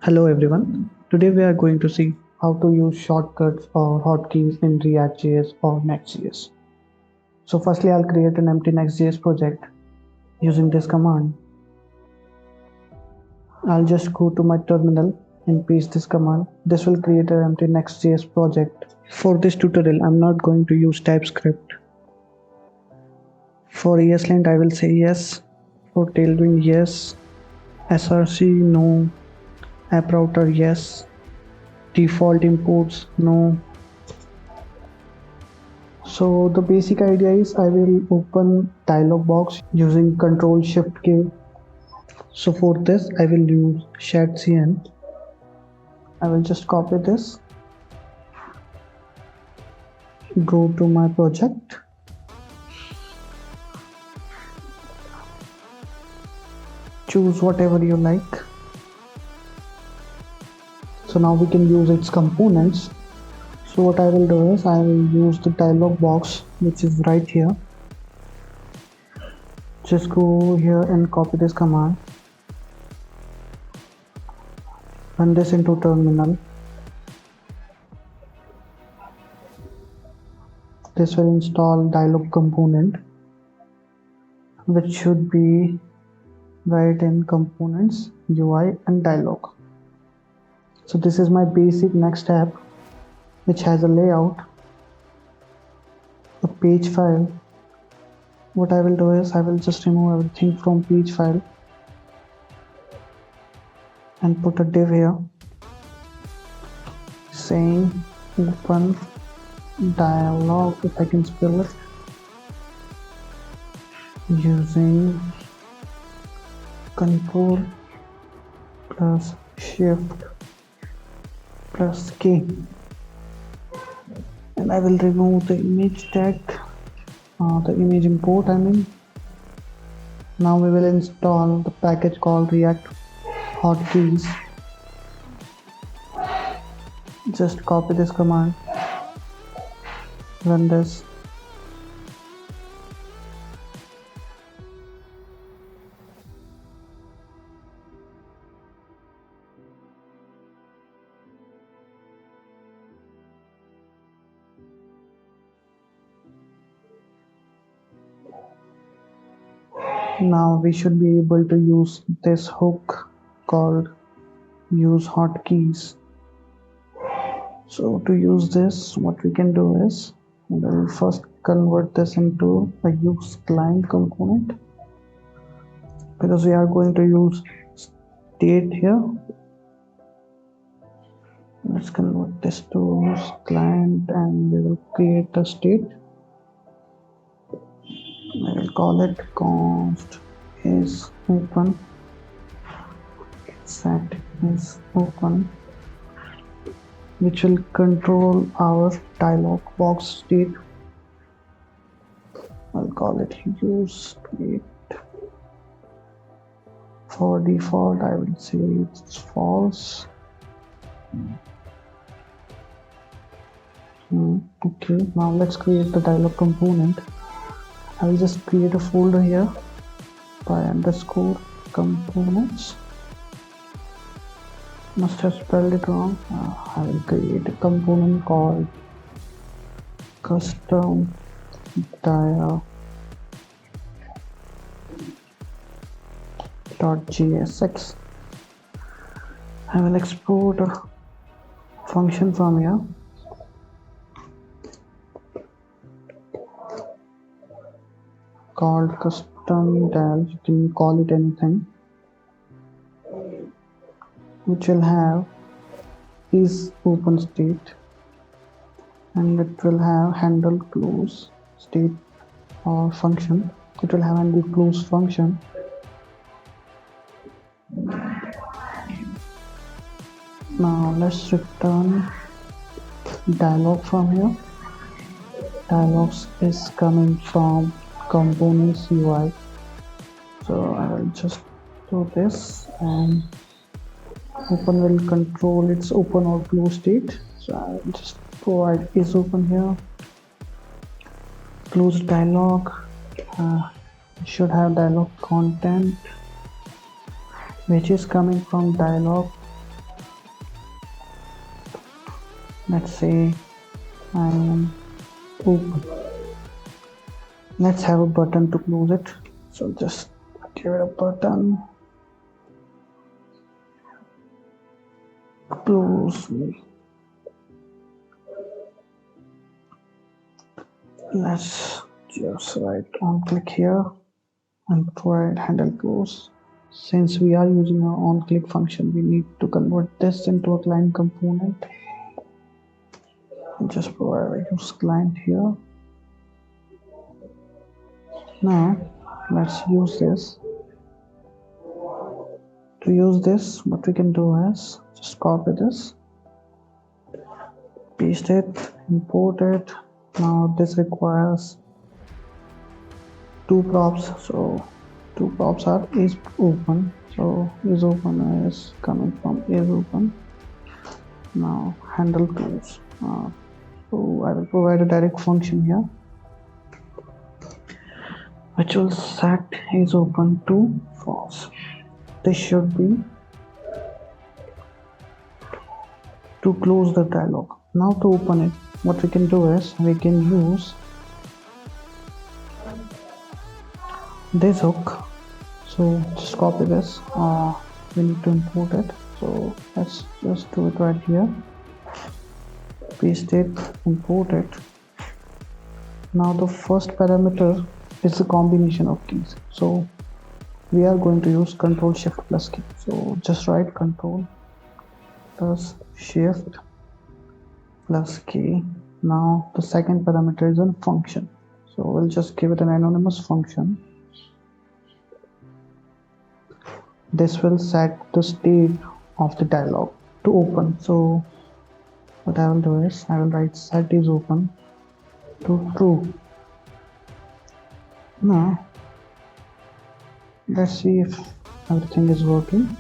Hello everyone. Today we are going to see how to use shortcuts or hotkeys in React.js or Next.js. So firstly I'll create an empty Next.js project using this command. I'll just go to my terminal and paste this command. This will create an empty Next.js project. For this tutorial I'm not going to use TypeScript. For ESLint I will say yes. For tailwind yes. SRC no. App router yes. Default imports no. So the basic idea is I will open dialog box using Ctrl+Shift+K. So for this I will use shadcnui. I will just copy this, go to my project, choose whatever you like. So now we can use its components. So what I will do is I will use the dialog box which is right here. Just go here and copy this command. Run this into terminal. This will install Dialog Component, which should be right in Components, UI and Dialog. So this is my basic Next app, which has a layout, a page file. What I will do is I will just remove everything from page file and put a div here saying open dialog, if I can spell it, using Ctrl+Shift+K, and I will remove the image tag, the image import I mean. Now we will install the package called React hotkeys. Just copy this command, run this. Now we should be able to use this hook called use hotkeys. So to use this, what we can do is we'll first convert this into a use client component, because we are going to use state here. Let's convert this to use client and we will create a state. I will call it const is open, set is open, which will control our dialog box state. I'll call it use state. For default I will say it's false. Okay, now let's create the dialog component. I will just create a folder here by underscore components. Must have spelled it wrong. I will create a component called custom dia.jsx. I will export a function from here called custom dial. You can call it anything, which will have is open state and it will have handle close state or function. It will have handle close function. Now let's return dialog from here. Dialogs is coming from components UI. So I will just do this, and open will control its open or close state. So I will just provide is open here. Close dialog should have dialog content, which is coming from dialog Let's say I am open. Let's have a button to close it. So just give it a button. Close me. Let's just write on click here and provide handle close. Since we are using our on click function, we need to convert this into a client component. And just provide a use client here. Now let's use this. To use this, what we can do is just copy this, paste it, import it. Now this requires two props, so two props are is open, so is open is coming from is open. Now handle close. So I will provide a direct function here which will set is open to false. This should be to close the dialog. Now to open it, what we can do is we can use this hook. So just copy this. We need to import it. So let's just do it right here. Paste it, import it. Now the first parameter is a combination of keys. So we are going to use Control Shift plus key. So just write Control plus Shift plus key. Now the second parameter is a function. So we'll just give it an anonymous function. This will set the state of the dialog to open. So what I will do is I will write set is open to true. Now let's see if everything is working.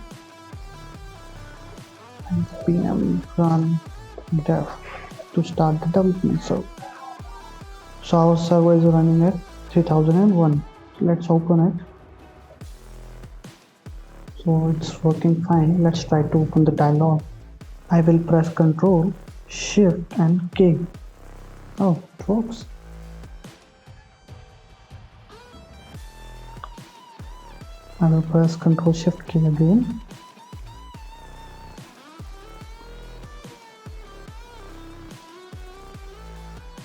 npm run dev to start the development server. So our server is running at 3001. So let's open it. So it's working fine. Let's try to open the dialog. I will press Control, Shift and K. Oh, it works. I will press Control Shift K again.